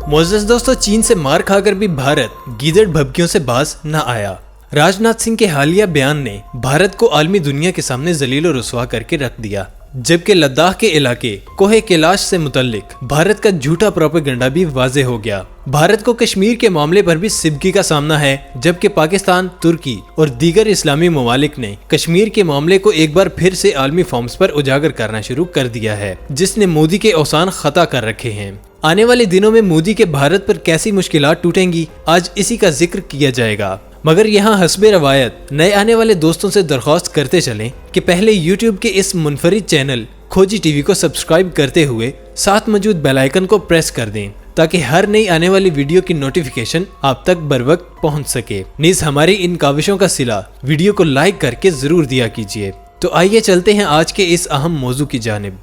मोअज़्ज़ज़ दोस्तों, चीन से मार खाकर भी भारत गीदड़ भभकियों से बाज न आया। राजनाथ सिंह के हालिया बयान ने भारत को आलमी दुनिया के सामने जलील और रुसवा करके रख दिया, जबकि लद्दाख के इलाके कोहे कैलाश से मुतल्लिक भारत का झूठा प्रोपेगेंडा भी वाज़े हो गया। भारत को कश्मीर के मामले पर भी सिबकी का सामना है, जबकि पाकिस्तान, तुर्की और दीगर इस्लामी ममालिक ने कश्मीर के मामले को एक बार फिर से आलमी फॉर्म्स पर उजागर करना शुरू कर दिया है, जिसने मोदी के औसान खता कर रखे हैं। आने वाले दिनों में मोदी के भारत पर कैसी मुश्किलात टूटेंगी, आज इसी का जिक्र किया जाएगा। मगर यहाँ हस्बे रवायत नए आने वाले दोस्तों से दरख्वास्त करते चलें कि पहले यूट्यूब के इस मुनफरिद चैनल खोजी टीवी को सब्सक्राइब करते हुए साथ मौजूद बेल आइकन को प्रेस कर दें, ताकि हर नई आने वाली वीडियो की नोटिफिकेशन आप तक बरवक्त पहुंच सके। नीज हमारी इन काविशों का सिला वीडियो को लाइक करके जरूर दिया कीजिए। तो आइए चलते हैं आज के इस अहम मौजू की जानिब।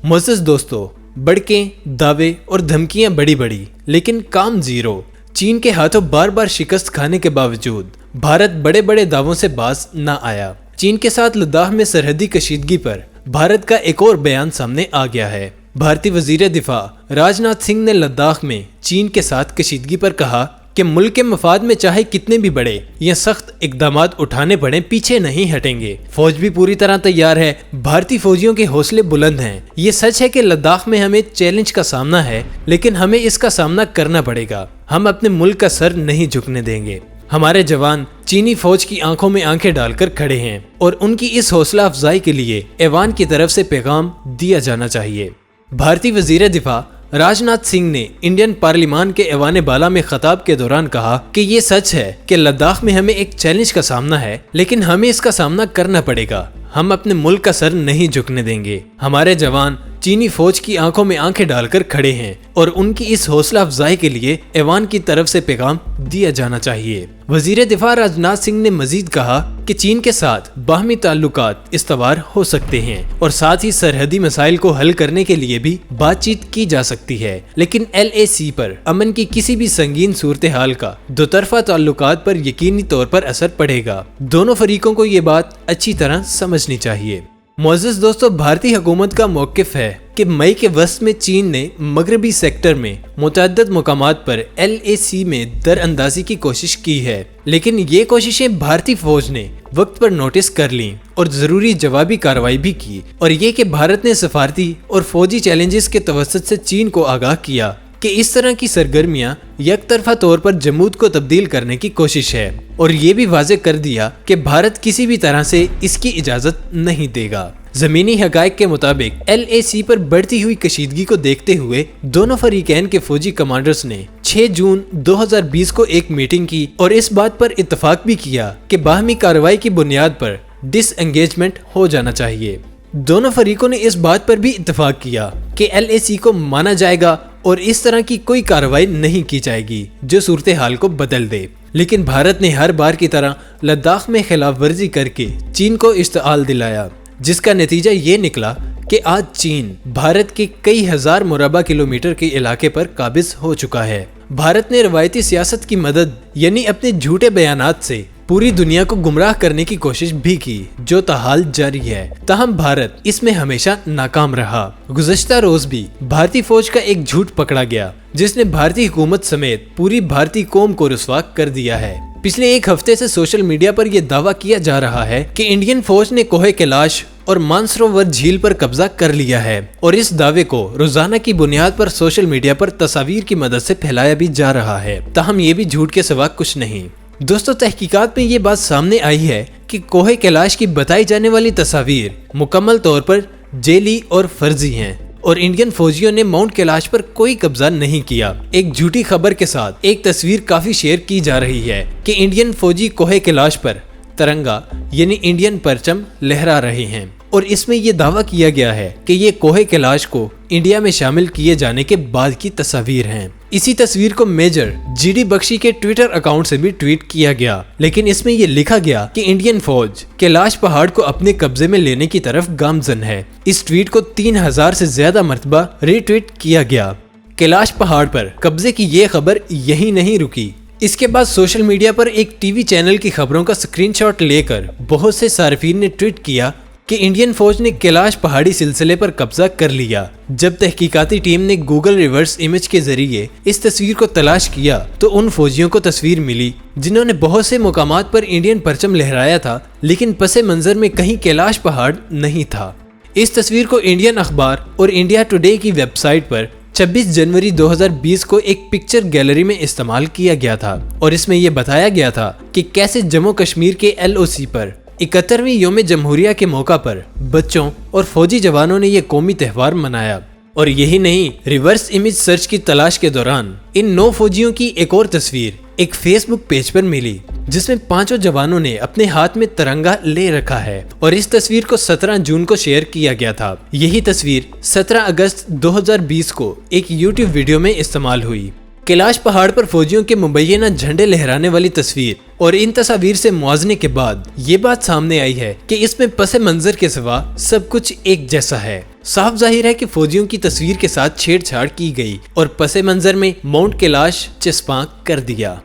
मोअज़्ज़ज़ दोस्तों, बड़के दावे और धमकियां बड़ी बड़ी लेकिन काम जीरो। चीन के हाथों बार बार शिकस्त खाने के बावजूद भारत बड़े बड़े दावों से बाज न आया। चीन के साथ लद्दाख में सरहदी कशीदगी पर भारत का एक और बयान सामने आ गया है। भारतीय वजीर दिफा राजनाथ सिंह ने लद्दाख में चीन के साथ कशीदगी पर कहा कि मुल्क के मफाद में चाहे कितने भी बड़े या सख्त इकदामात उठाने पड़े, पीछे नहीं हटेंगे। फौज भी पूरी तरह तैयार है। भारतीय फौजियों के हौसले बुलंद हैं। ये सच है कि लद्दाख में हमें चैलेंज का सामना है, लेकिन हमें इसका सामना करना पड़ेगा। हम अपने मुल्क का सर नहीं झुकने देंगे। हमारे जवान चीनी फौज की आंखों में आंखें डालकर खड़े हैं और उनकी इस हौसला अफजाई के लिए ऐवान की तरफ से पैगाम दिया जाना चाहिए। भारतीय वजीर दिफा राजनाथ सिंह ने इंडियन पार्लियामान के ऐवान बाला में खताब के दौरान कहा कि ये सच है कि लद्दाख में हमें एक चैलेंज का सामना है, लेकिन हमें इसका सामना करना पड़ेगा। हम अपने मुल्क का सर नहीं झुकने देंगे। हमारे जवान चीनी फौज की आंखों में आंखें डालकर खड़े हैं और उनकी इस हौसला अफजाई के लिए ऐवान की तरफ से पैगाम दिया जाना चाहिए। वजीर दिफा राजनाथ सिंह ने मजीद कहा कि चीन के साथ बाहमी ताल्लुकात इस्तवार हो सकते हैं और साथ ही सरहदी मसाइल को हल करने के लिए भी बातचीत की जा सकती है, लेकिन LAC पर अमन की किसी भी संगीन सूरत हाल का दोतरफा ताल्लुकात पर यकीनी तौर पर असर पड़ेगा। दोनों फरीकों को ये बात अच्छी तरह समझनी चाहिए। मोअज़्ज़ज़ दोस्तों, भारतीय हुकूमत का मौक़िफ़ है कि मई के वस्त में चीन ने मगरबी सेक्टर में मुतअद्दिद मुकामात पर LAC में दरअंदाजी की कोशिश की है, लेकिन ये कोशिशें भारतीय फौज ने वक्त पर नोटिस कर ली और जरूरी जवाबी कार्रवाई भी की। और ये कि भारत ने सफारती और फौजी चैलेंजेस के तवस्सुत से चीन को आगाह किया कि इस तरह की सरगर्मियां यकतरफा तौर पर जमूद को तब्दील करने की कोशिश है, और ये भी वाज़े कर दिया कि भारत किसी भी तरह से इसकी इजाज़त नहीं देगा। ज़मीनी हक़ाइक़ के मुताबिक LAC पर बढ़ती हुई कशीदगी को देखते हुए दोनों फरीकैन के फौजी कमांडर्स ने 6 जून 2020 को एक मीटिंग की और इस बात पर इत्तफाक भी किया कि बाहमी कार्रवाई की बुनियाद पर डिसएंगेजमेंट हो जाना चाहिए। दोनों फरीकों ने इस बात पर भी इत्तफाक किया कि LAC को माना जाएगा और इस तरह की कोई कार्रवाई नहीं की जाएगी जो सूरत हाल को बदल दे। लेकिन भारत ने हर बार की तरह लद्दाख में खिलाफ वर्जी करके चीन को इश्तिआल दिलाया, जिसका नतीजा ये निकला कि आज चीन भारत के कई हजार मुरबा किलोमीटर के इलाके पर काबिज हो चुका है। भारत ने रवायती सियासत की मदद यानी अपने झूठे बयानात से पूरी दुनिया को गुमराह करने की कोशिश भी की, जो ताहाल जारी है। ताहम भारत इसमें हमेशा नाकाम रहा। गुज़श्ता रोज भी भारतीय फौज का एक झूठ पकड़ा गया, जिसने भारतीय हुकूमत समेत पूरी भारतीय कौम को रुसवा कर दिया है। पिछले एक हफ्ते से सोशल मीडिया पर यह दावा किया जा रहा है कि इंडियन फौज ने कोहे कैलाश और मानसरोवर झील पर कब्जा कर लिया है, और इस दावे को रोजाना की बुनियाद पर सोशल मीडिया पर तस्वीर की मदद से फैलाया भी जा रहा है। ताहम ये भी झूठ के सिवा कुछ नहीं। दोस्तों, तहकीकात में ये बात सामने आई है कि कोहे कैलाश की बताई जाने वाली तस्वीर मुकम्मल तौर पर जेली और फर्जी हैं और इंडियन फौजियों ने माउंट कैलाश पर कोई कब्जा नहीं किया। एक झूठी खबर के साथ एक तस्वीर काफी शेयर की जा रही है कि इंडियन फौजी कोहे कैलाश पर तिरंगा यानी इंडियन परचम लहरा रहे हैं, और इसमें यह दावा किया गया है कि ये कोहे कैलाश को इंडिया में शामिल किए जाने के बाद की तस्वीर हैं। इसी तस्वीर को मेजर GD बख्शी के ट्विटर अकाउंट से भी ट्वीट किया गया, लेकिन इसमें यह लिखा गया कि इंडियन फौज कैलाश पहाड़ को अपने कब्जे में लेने की तरफ गामजन है। इस ट्वीट को 3000 से ज्यादा मरतबा रीट्वीट किया गया। कैलाश पहाड़ पर कब्जे की ये खबर यही नहीं रुकी। इसके बाद सोशल मीडिया पर एक TV चैनल की खबरों का स्क्रीनशॉट लेकर बहुत से सार्फिन ने ट्वीट किया کہ انڈین فوج نے کیلاش پہاڑی سلسلے پر قبضہ کر لیا۔ جب تحقیقاتی ٹیم نے گوگل ریورس امیج کے ذریعے اس تصویر کو تلاش کیا تو ان فوجیوں کو تصویر ملی جنہوں نے بہت سے مقامات پر انڈین پرچم لہرایا تھا، لیکن پس منظر میں کہیں کیلاش پہاڑ نہیں تھا۔ اس تصویر کو انڈین اخبار اور انڈیا ٹوڈے کی ویب سائٹ پر 26 جنوری 2020 کو ایک پکچر گیلری میں استعمال کیا گیا تھا، اور اس میں یہ بتایا گیا تھا کہ کیسے جموں کشمیر کے LOC پر 71ویں یوم جمہوریہ کے موقع پر بچوں اور فوجی جوانوں نے یہ قومی تہوار منایا۔ اور یہی نہیں، ریورس امیج سرچ کی تلاش کے دوران ان 9 فوجیوں کی ایک اور تصویر ایک فیس بک پیج پر ملی جس میں 5 جوانوں نے اپنے ہاتھ میں ترنگا لے رکھا ہے، اور اس تصویر کو 17 جون کو شیئر کیا گیا تھا۔ یہی تصویر 17 اگست 2020 کو ایک YouTube ویڈیو میں استعمال ہوئی۔ کیلاش پہاڑ پر فوجیوں کے مبینہ جھنڈے لہرانے والی تصویر اور ان تصاویر سے موازنے کے بعد یہ بات سامنے آئی ہے کہ اس میں پس منظر کے سوا سب کچھ ایک جیسا ہے۔ صاف ظاہر ہے کہ فوجیوں کی تصویر کے ساتھ چھیڑ چھاڑ کی گئی اور پس منظر میں ماؤنٹ کیلاش چسپاں کر دیا۔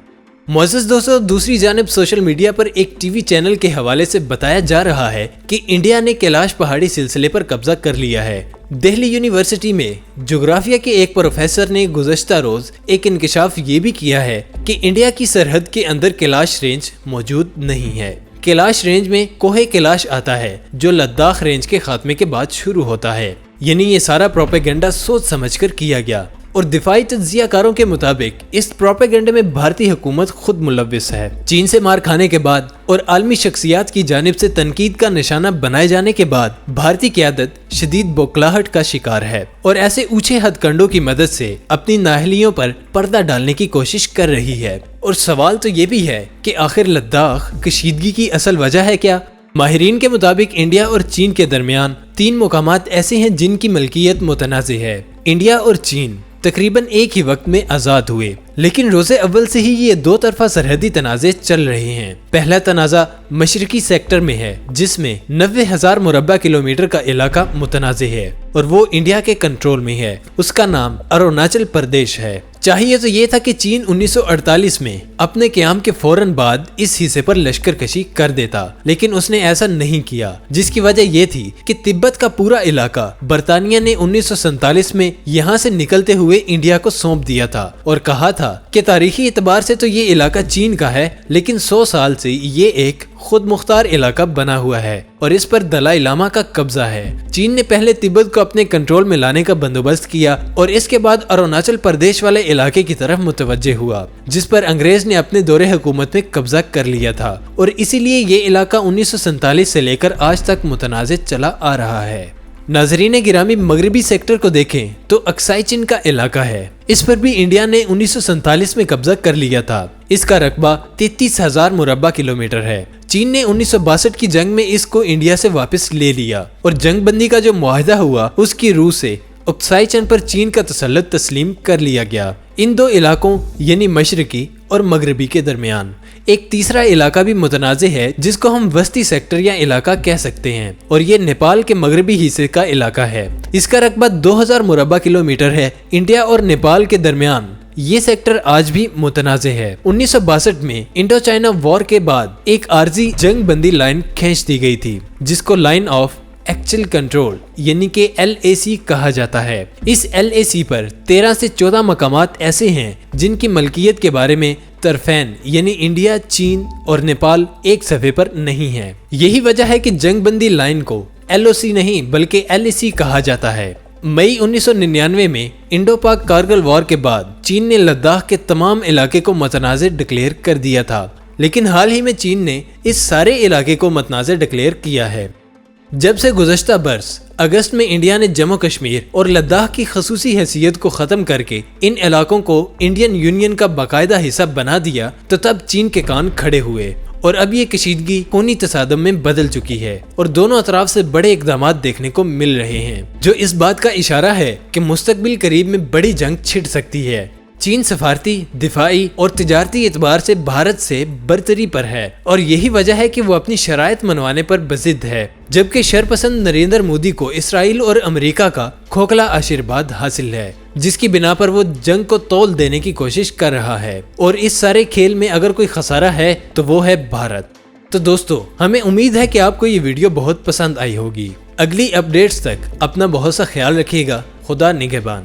معزز دوستو، دوسری جانب سوشل میڈیا پر ایک ٹی وی چینل کے حوالے سے بتایا جا رہا ہے کہ انڈیا نے کیلاش پہاڑی سلسلے پر قبضہ کر لیا ہے۔ دہلی یونیورسٹی میں جغرافیہ کے ایک پروفیسر نے گزشتہ روز ایک انکشاف یہ بھی کیا ہے کہ انڈیا کی سرحد کے اندر کیلاش رینج موجود نہیں ہے۔ کیلاش رینج میں کوہ کیلاش آتا ہے جو لداخ رینج کے خاتمے کے بعد شروع ہوتا ہے، یعنی یہ سارا پروپیگنڈا سوچ سمجھ کر کیا گیا، اور دفاعی تجزیہ کاروں کے مطابق اس پروپیگنڈے میں بھارتی حکومت خود ملوث ہے۔ چین سے مار کھانے کے بعد اور عالمی شخصیات کی جانب سے تنقید کا نشانہ بنائے جانے کے بعد بھارتی قیادت شدید بوکھلاہٹ کا شکار ہے اور ایسے اونچے ہتھ کنڈوں کی مدد سے اپنی نااہلیوں پر پردہ ڈالنے کی کوشش کر رہی ہے۔ اور سوال تو یہ بھی ہے کہ آخر لداخ کشیدگی کی اصل وجہ ہے کیا؟ ماہرین کے مطابق انڈیا اور چین کے درمیان 3 مقامات ایسے ہیں جن کی ملکیت متنازع ہے۔ انڈیا اور چین تقریباً ایک ہی وقت میں آزاد ہوئے، لیکن روز اول سے ہی یہ 2 طرفہ سرحدی تنازع چل رہے ہیں۔ پہلا تنازع مشرقی سیکٹر میں ہے جس میں 90,000 مربع کلومیٹر کا علاقہ متنازع ہے اور وہ انڈیا کے کنٹرول میں ہے۔ اس کا نام اروناچل پردیش ہے۔ چاہیے تو یہ تھا کہ چین 1948 میں اپنے قیام کے فوراً بعد اس حصے پر لشکر کشی کر دیتا، لیکن اس نے ایسا نہیں کیا، جس کی وجہ یہ تھی کہ تبت کا پورا علاقہ برطانیہ نے 1947 میں یہاں سے نکلتے ہوئے انڈیا کو سونپ دیا تھا اور کہا تھا کہ تاریخی اعتبار سے تو یہ علاقہ چین کا ہے، لیکن 100 سال سے یہ ایک خود مختار علاقہ بنا ہوا ہے اور اس پر دلائی لاما کا قبضہ ہے۔ چین نے پہلے تبت کو اپنے کنٹرول میں لانے کا بندوبست کیا اور اس کے بعد اروناچل پردیش والے علاقے کی طرف متوجہ ہوا، جس پر انگریز نے اپنے دور حکومت میں قبضہ کر لیا تھا، اور اسی لیے یہ علاقہ 1947 سے لے کر آج تک متنازع چلا آ رہا ہے۔ ناظرین گرامی، مغربی سیکٹر کو دیکھیں تو اکسائی چین کا علاقہ ہے۔ اس پر بھی انڈیا نے 1947 میں قبضہ کر لیا تھا۔ اس کا رقبہ 33,000 مربع کلومیٹر ہے۔ چین نے 1962 کی جنگ میں اس کو انڈیا سے واپس لے لیا اور جنگ بندی کا جو معاہدہ ہوا اس کی روح سے اکسائی چین پر چین کا تسلط تسلیم کر لیا گیا۔ ان 2 علاقوں یعنی مشرقی اور مغربی کے درمیان ایک تیسرا علاقہ بھی متنازع ہے جس کو ہم وسطی سیکٹر یا علاقہ کہہ سکتے ہیں، اور یہ نیپال کے مغربی حصے کا علاقہ ہے۔ اس کا رقبہ 2000 مربع کلومیٹر ہے۔ انڈیا اور نیپال کے درمیان یہ سیکٹر آج بھی متنازع ہے۔ 1962 میں انڈو چائنا وار کے بعد ایک عارضی جنگ بندی لائن کھینچ دی گئی تھی جس کو لائن آف ایکچوئل کنٹرول یعنی کہ LAC کہا جاتا ہے۔ اس LAC پر 13 سے 14 مقامات ایسے ہیں جن کی ملکیت کے بارے میں طرفین یعنی انڈیا، چین اور نیپال ایک صفحے پر نہیں ہے۔ یہی وجہ ہے کہ جنگ بندی لائن کو LOC نہیں بلکہ LAC کہا جاتا ہے۔ مئی 1999 میں انڈو پاک کارگل وار کے بعد چین نے لداخ کے تمام علاقے کو متنازع ڈکلیئر کر دیا تھا، لیکن حال ہی میں چین نے اس سارے علاقے کو متنازع ڈکلیئر کیا ہے۔ جب سے گزشتہ برس اگست میں انڈیا نے جموں کشمیر اور لداخ کی خصوصی حیثیت کو ختم کر کے ان علاقوں کو انڈین یونین کا باقاعدہ حصہ بنا دیا تو تب چین کے کان کھڑے ہوئے اور اب یہ کشیدگی خونی تصادم میں بدل چکی ہے اور دونوں اطراف سے بڑے اقدامات دیکھنے کو مل رہے ہیں جو اس بات کا اشارہ ہے کہ مستقبل قریب میں بڑی جنگ چھڑ سکتی ہے۔ چین سفارتی، دفاعی اور تجارتی اعتبار سے بھارت سے برتری پر ہے اور یہی وجہ ہے کہ وہ اپنی شرائط منوانے پر بضد ہے، جبکہ شرپسند نریندر مودی کو اسرائیل اور امریکہ کا کھوکھلا آشیرواد حاصل ہے، جس کی بنا پر وہ جنگ کو تول دینے کی کوشش کر رہا ہے، اور اس سارے کھیل میں اگر کوئی خسارہ ہے تو وہ ہے بھارت۔ تو دوستو ہمیں امید ہے کہ آپ کو یہ ویڈیو بہت پسند آئی ہوگی. اگلی اپڈیٹس تک اپنا بہت سا خیال رکھیے گا. خدا نگہبان.